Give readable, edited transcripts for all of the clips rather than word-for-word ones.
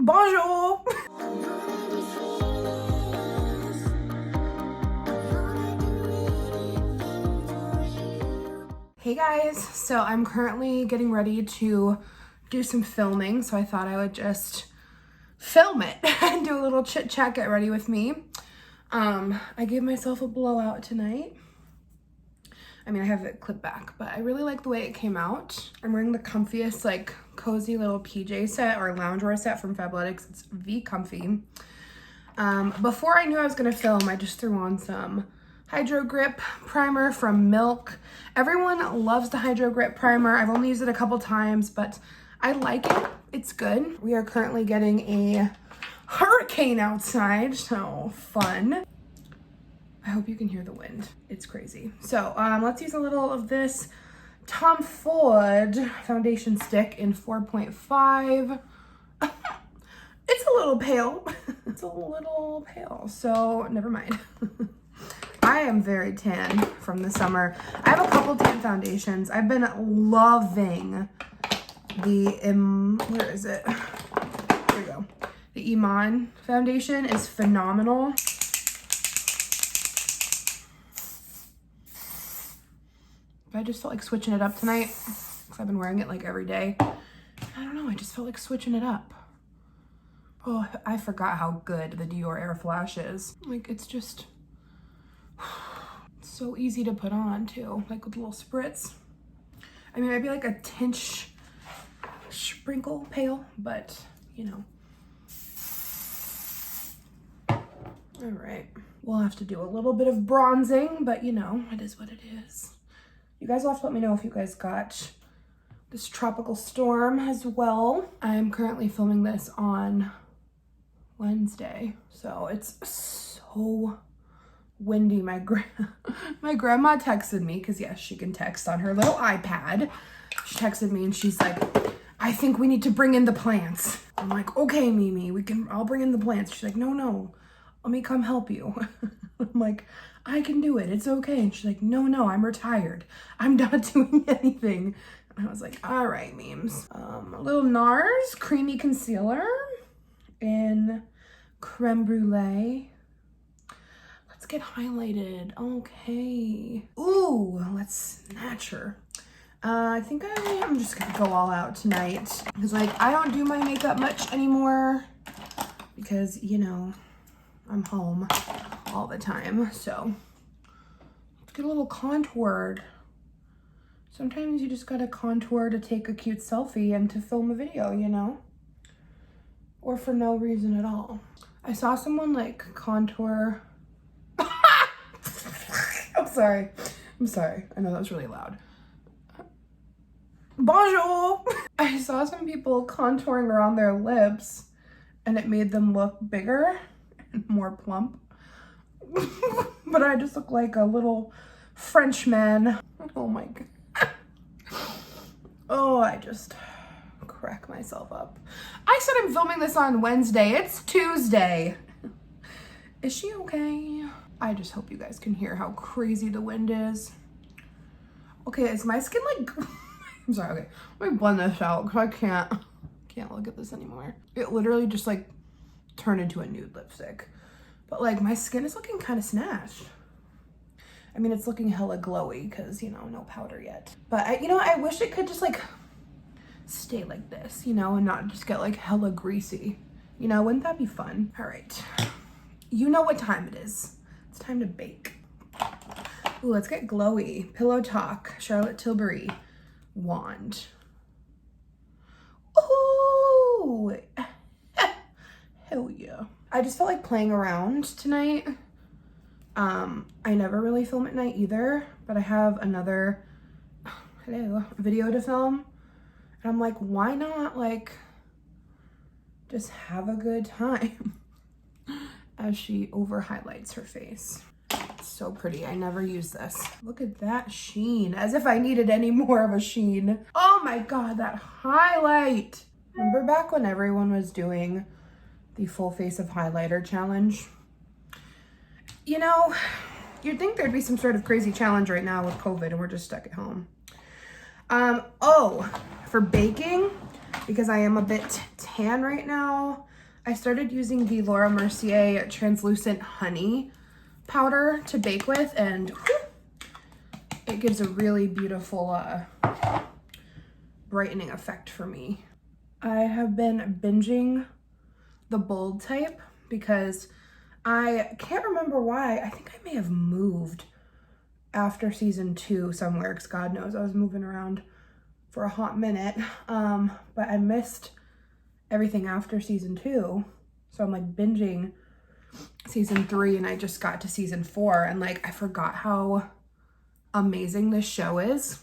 Bonjour! Hey guys, so I'm currently getting ready to do some filming, so I thought I would just film it and do a little chit chat, get ready with me. I gave myself a blowout tonight. I mean, I have it clipped back, but I really like the way it came out. I'm wearing the comfiest, like, cozy little PJ set or loungewear set from Fabletics. It's V comfy. Before I knew I was gonna film, I just threw on some Hydro Grip primer from Milk. Everyone loves the Hydro Grip primer. I've only used it a couple times, but I like it. It's good. We are currently getting a hurricane outside, so fun. I hope you can hear the wind. It's crazy. So let's use a little of this Tom Ford foundation stick in 4.5. It's a little pale. It's a little pale, so never mind. I am very tan from the summer. I have a couple tan foundations. I've been loving the, where is it? There we go. The Iman foundation is phenomenal. I just felt like switching it up tonight because I've been wearing it like every day. I don't know, I just felt like switching it up. Oh, I forgot how good the Dior Air Flash is. Like, it's just so easy to put on too, like with a little spritz. I mean, maybe like a tinge sprinkle pale, but you know. All right, we'll have to do a little bit of bronzing, but you know, it is what it is. You guys will have to let me know if you guys got this tropical storm as well. I'm currently filming this on Wednesday, so it's so windy. My grandma texted me, because yes, she can text on her little iPad. She texted me and she's like, I think we need to bring in the plants. I'm like, okay, Mimi, I'll bring in the plants. She's like, no, let me come help you. I'm like, I can do it, it's okay. And she's like, no, I'm retired. I'm not doing anything. And I was like, all right, memes. A little NARS creamy concealer in creme brulee. Let's get highlighted. Okay. Ooh, let's snatch her. I think I'm just gonna go all out tonight because, like, I don't do my makeup much anymore because, you know, I'm home all the time. So let's get a little contoured. Sometimes you just gotta contour to take a cute selfie and to film a video, you know, or for no reason at all. I saw someone like contour. I'm sorry. I know that was really loud. Bonjour. I saw some people contouring around their lips and it made them look bigger and more plump. But I just look like a little Frenchman. Oh my God. Oh, I just crack myself up. I said I'm filming this on Wednesday. It's Tuesday. Is she okay? I just hope you guys can hear how crazy the wind is. Okay, is my skin like... I'm sorry, okay. Let me blend this out because I can't look at this anymore. It literally just like turned into a nude lipstick. But like my skin is looking kind of snatched. I mean, it's looking hella glowy because, you know, no powder yet. But I wish it could just like stay like this, you know, and not just get like hella greasy. You know, wouldn't that be fun? All right. You know what time it is. It's time to bake. Ooh, let's get glowy. Pillow Talk, Charlotte Tilbury wand. Ooh, hell yeah. I just felt like playing around tonight. I never really film at night either, but I have another video to film. And I'm like, why not like just have a good time as she over highlights her face. It's so pretty. I never use this. Look at that sheen, as if I needed any more of a sheen. Oh my God, that highlight. Remember back when everyone was doing the full face of highlighter challenge? You know, you'd think there'd be some sort of crazy challenge right now with COVID and we're just stuck at home. Oh, for baking, because I am a bit tan right now. I started using the Laura Mercier translucent honey powder to bake with, and it gives a really beautiful brightening effect for me. I have been binging the bold type because I can't remember why. I think I may have moved after season 2 somewhere, because God knows I was moving around for a hot minute. But I missed everything after season 2. So I'm like binging season 3, and I just got to season 4, and like I forgot how amazing this show is.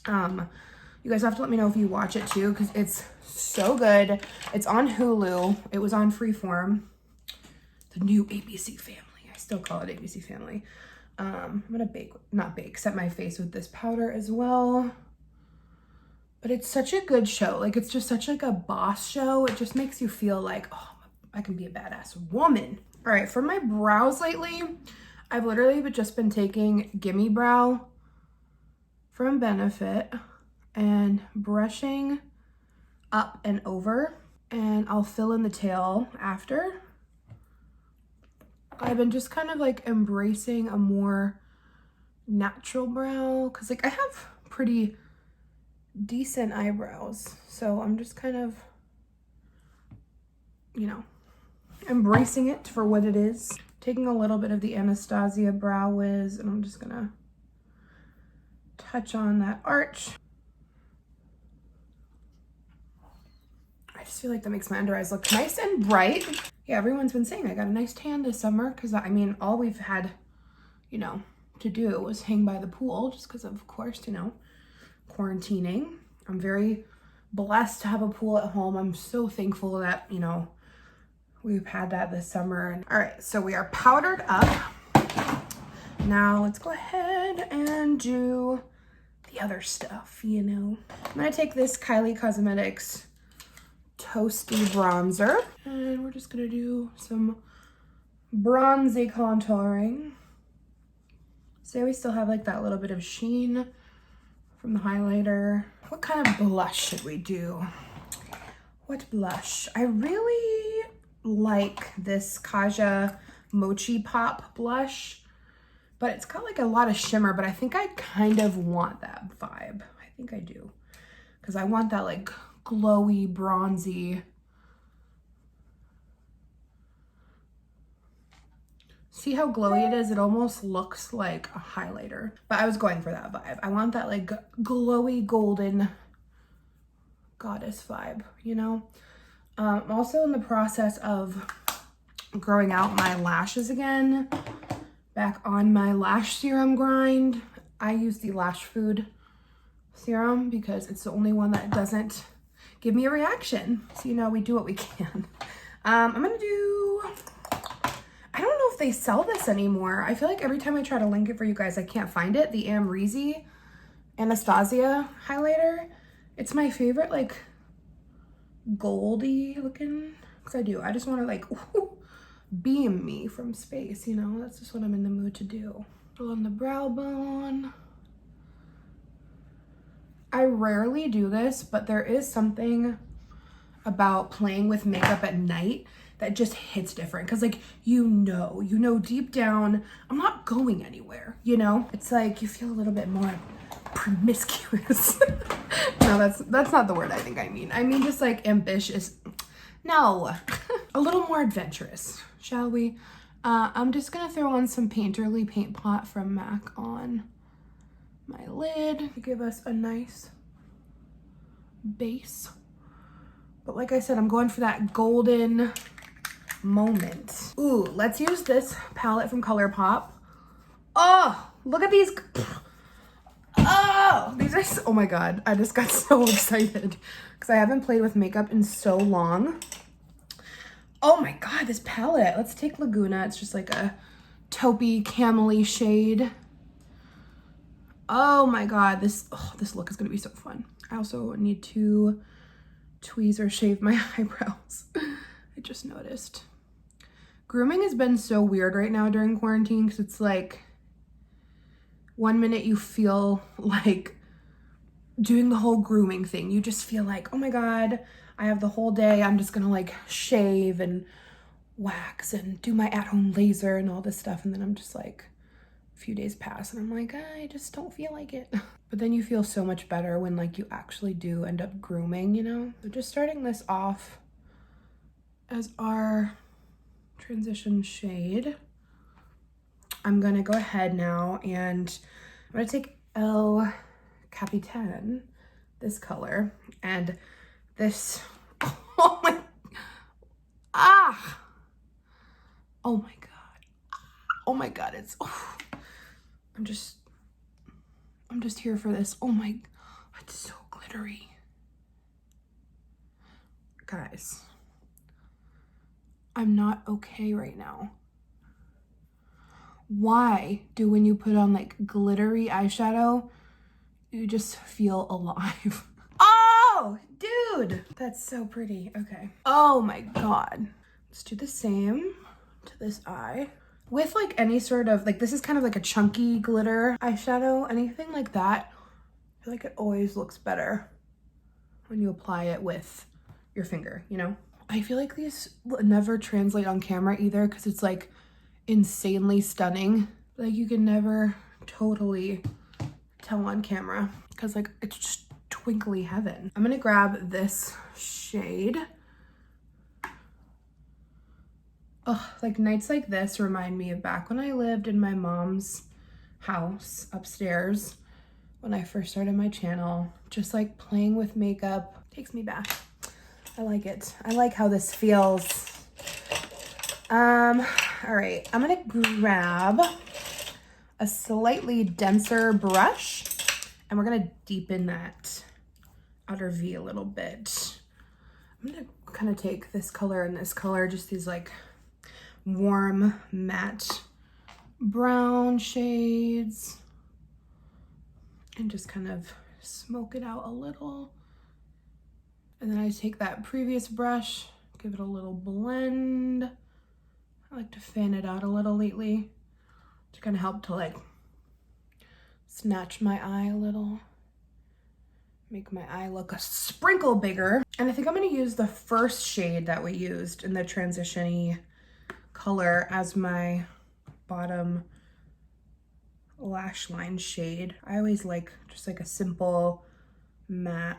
You guys have to let me know if you watch it too, because it's so good. It's on Hulu. It was on Freeform. The new ABC Family. I still call it ABC Family. I'm gonna set my face with this powder as well. But it's such a good show. Like, it's just such like a boss show. It just makes you feel like, oh, I can be a badass woman. All right, for my brows lately, I've literally just been taking Gimme Brow from Benefit and brushing up and over, and I'll fill in the tail after. I've been just kind of like embracing a more natural brow, because like I have pretty decent eyebrows, so I'm just kind of, you know, embracing it for what it is. Taking a little bit of the Anastasia Brow Wiz, and I'm just gonna touch on that arch. I just feel like that makes my under eyes look nice and bright. Yeah, everyone's been saying I got a nice tan this summer, because I mean, all we've had, you know, to do was hang by the pool, just because of course, you know, quarantining. I'm very blessed to have a pool at home. I'm so thankful that, you know, we've had that this summer. All right, so we are powdered up. Now let's go ahead and do the other stuff, you know. I'm gonna take this Kylie Cosmetics Toasty Bronzer, and we're just gonna do some bronzy contouring. See how we still have like that little bit of sheen from the highlighter. What kind of blush should we do? What blush? I really like this Kaja Mochi Pop blush, but it's got like a lot of shimmer, but I think I kind of want that vibe. I think I do, because I want that like glowy, bronzy. See how glowy it is? It almost looks like a highlighter, but I was going for that vibe. I want that like glowy golden goddess vibe, you know? I'm also in the process of growing out my lashes again, back on my lash serum grind. I use the Lash Food serum because it's the only one that doesn't give me a reaction. So, you know, we do what we can. I'm gonna do, I don't know if they sell this anymore. I feel like every time I try to link it for you guys, I can't find it. The Amrezy Anastasia highlighter. It's my favorite, like, goldy looking, because I just want to like beam me from space, you know. That's just what I'm in the mood to do. Fill on the brow bone. I rarely do this, but there is something about playing with makeup at night that just hits different, because like you know deep down I'm not going anywhere, you know. It's like you feel a little bit more promiscuous. No, that's not the word I think I mean. I mean just like ambitious. No. A little more adventurous, shall we? I'm just gonna throw on some Painterly Paint Pot from MAC on my lid to give us a nice base. But like I said, I'm going for that golden moment. Ooh, let's use this palette from ColourPop. Oh, look at these. Oh, these are so, oh my God, I just got so excited because I haven't played with makeup in so long. Oh my God, this palette. Let's take Laguna. It's just like a taupey camely shade. Oh my God, this look is gonna be so fun. I also need to tweeze or shave my eyebrows. I just noticed. Grooming has been so weird right now during quarantine, because it's like 1 minute you feel like doing the whole grooming thing. You just feel like, oh my God, I have the whole day. I'm just gonna like shave and wax and do my at-home laser and all this stuff. And then I'm just like, a few days pass and I'm like, I just don't feel like it. But then you feel so much better when like you actually do end up grooming, you know? So just starting this off as our transition shade. I'm gonna go ahead now and I'm gonna take El Capitan, this color, and this, oh my, oh my God, it's, oh, I'm just here for this. Oh my, it's so glittery. Guys, I'm not okay right now. Why do when you put on like glittery eyeshadow, you just feel alive? Oh, dude, that's so pretty. Okay. Oh my God. Let's do the same to this eye. With like any sort of, like this is kind of like a chunky glitter eyeshadow, anything like that, I feel like it always looks better when you apply it with your finger, you know? I feel like these never translate on camera either because it's like insanely stunning. Like you can never totally tell on camera because like it's just twinkly heaven. I'm gonna grab this shade. Oh, like nights like this remind me of back when I lived in my mom's house upstairs when I first started my channel. Just like playing with makeup takes me back. I like it. I like how this feels. All right, I'm gonna grab a slightly denser brush and we're gonna deepen that outer V a little bit. I'm gonna kind of take this color and this color, just these like warm matte brown shades, and just kind of smoke it out a little. And then I take that previous brush, give it a little blend. I like to fan it out a little lately to kind of help to like snatch my eye a little, make my eye look a sprinkle bigger. And I think I'm gonna use the first shade that we used in the transition-y color as my bottom lash line shade. I always like just like a simple matte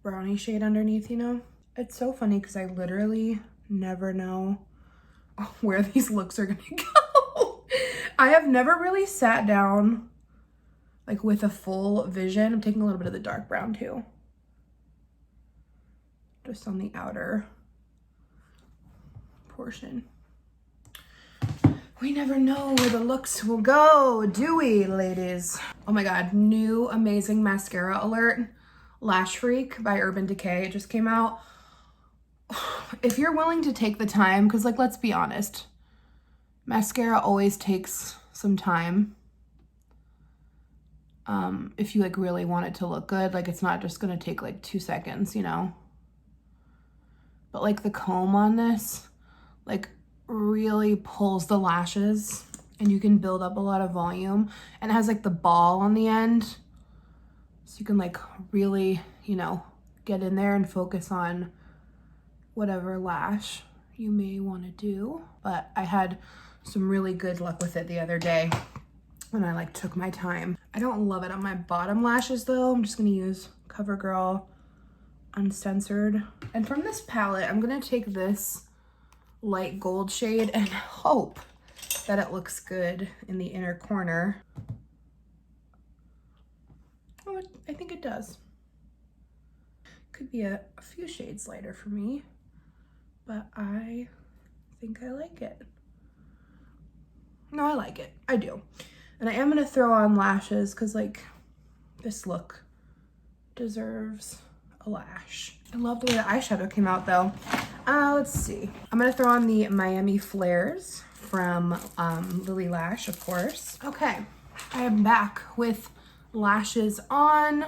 brownie shade underneath, you know? It's so funny because I literally never know where these looks are gonna go. I have never really sat down like with a full vision. I'm taking a little bit of the dark brown too, just on the outer portion. We never know where the looks will go, do we, ladies? Oh my God, new amazing mascara alert. Lash Freak by Urban Decay. It just came out. If you're willing to take the time, because like, let's be honest, mascara always takes some time. If you like really want it to look good, like it's not just gonna take like 2 seconds, you know? But like the comb on this, like really pulls the lashes and you can build up a lot of volume, and it has like the ball on the end. So you can like really, you know, get in there and focus on whatever lash you may want to do. But I had some really good luck with it the other day when I like took my time. I don't love it on my bottom lashes though. I'm just gonna use CoverGirl Uncensored. And from this palette, I'm gonna take this light gold shade and hope that it looks good in the inner corner. Oh, I think it does. Could be a few shades lighter for me, but I think I like it. No, I like it. I do. And I am gonna throw on lashes because like this look deserves a lash. I love the way the eyeshadow came out though. Let's see. I'm gonna throw on the Miami Flares from Lily Lash, of course. Okay, I am back with lashes on.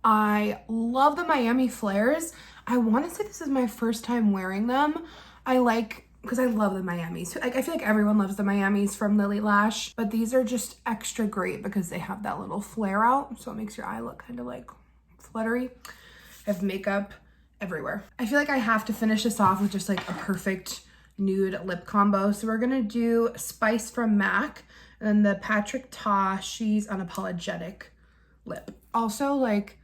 I love the Miami Flares. I want to say this is my first time wearing them. I like because I love the Miamis. Like, I feel like everyone loves the Miamis from Lily Lash, but these are just extra great because they have that little flare out, so it makes your eye look kind of like fluttery. I have makeup everywhere. I feel like I have to finish this off with just like a perfect nude lip combo. So we're gonna do Spice from MAC and then the Patrick Ta She's Unapologetic lip. Also, like,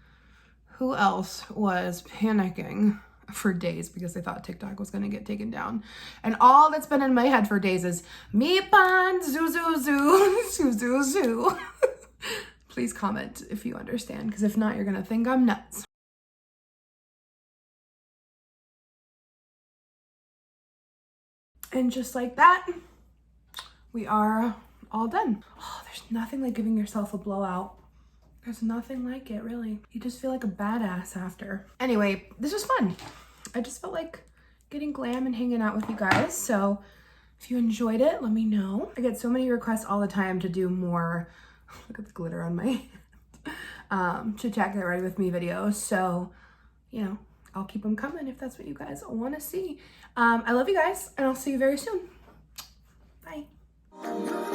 who else was panicking for days because they thought TikTok was gonna get taken down? And all that's been in my head for days is me pan zoo zoo zoo zoo zoo zoo. Please comment if you understand, because if not, you're gonna think I'm nuts. And just like that, we are all done. Oh, there's nothing like giving yourself a blowout. There's nothing like it, really. You just feel like a badass after. Anyway, this was fun. I just felt like getting glam and hanging out with you guys. So if you enjoyed it, let me know. I get so many requests all the time to do more, look at the glitter on my hand, chit chat, get ready with me videos. So, you know, I'll keep them coming if that's what you guys want to see. I love you guys, and I'll see you very soon. Bye.